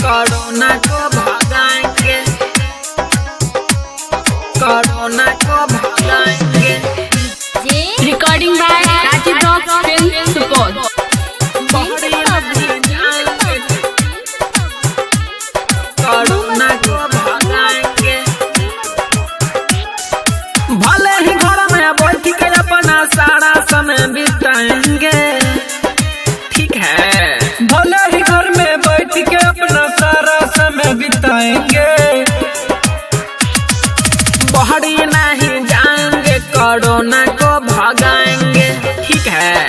Corona को भगाएंगे, corona को भगाएंगे। Recording by Rajiv rocks film Supaul. Corona को भगाएंगे, भले ही घर में बैठ के अपना सारा समय बिताएंगे। ठीक है, भले ही घर में बैठ के अपना सारा समय बिताएंगे। बहरी नहीं जाएंगे, कोरोना को भगाएंगे। ठीक है,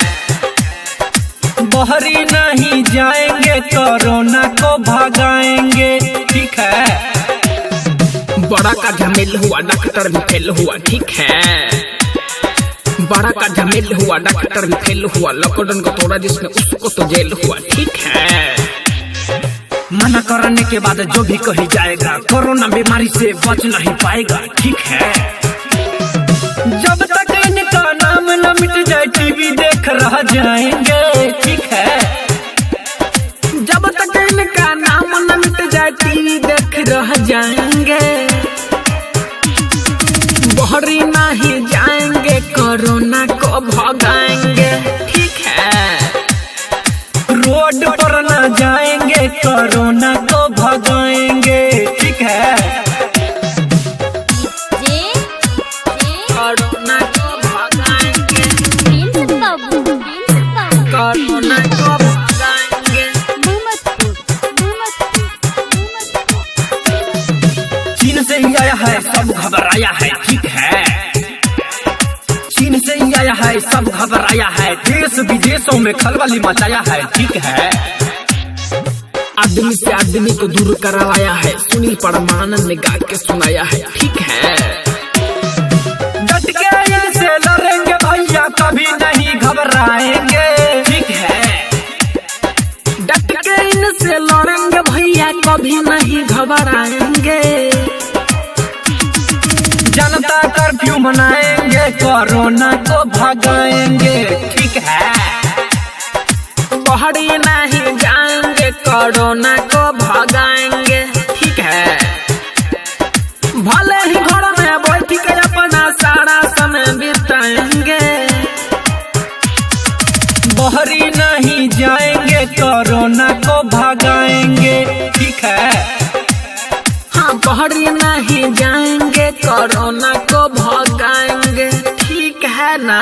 बहरी नहीं जाएंगे, कोरोना को भगाएंगे। ठीक है, बड़ा का झमेल हुआ, डॉक्टर भी फेल हुआ। ठीक है, बड़ा का झमेल हुआ, डॉक्टर भी फेल हुआ। लॉकडाउन को तोड़ा जिसने उसको तो जेल हुआ। ठीक है, मना करने के बाद जो भी कही जाएगा, कोरोना बीमारी से बच नहीं पाएगा। ठीक है, जब तक इनका नाम न मिट जाए टीवी देख रह जाएंगे। ठीक है, जब तक इनका नाम न मिट जाए टीवी देख रह जाएंगे। बहरी नहीं जाएंगे, कोरोना को भगाएंगे। ठीक है, रोड पर न जाएंगे, कोरोना को भगाएंगे। ठीक है, कोरोना को भगाएंगे, कोरोना को भगाएंगे। चीन से ही आया है, सब घबराया है। ठीक है, चीन से ही आया है, सब घबराया है। देश विदेशों में खलबली मचाया है। ठीक है, आदमी से आदमी को दूर करवाया है। सुनील परमानंद ने गा के सुनाया है। ठीक है, डट के इनसे लड़ेंगे भैया, कभी नहीं घबराएंगे। ठीक है, डट के इनसे लड़ेंगे भैया, कभी नहीं घबराएंगे। जनता कर्फ्यू मनाएंगे, कोरोना को भगाएंगे। ठीक है, बहरी नहीं जाएंगे, कोरोना को भगाएंगे। ठीक है, भले ही घर में बैठ के अपना सारा समय बिताएंगे। बहरी नहीं जाएंगे, कोरोना को भगाएंगे। ठीक है, हाँ, बहरी नहीं जाएंगे, कोरोना को भगाएंगे। ठीक है ना।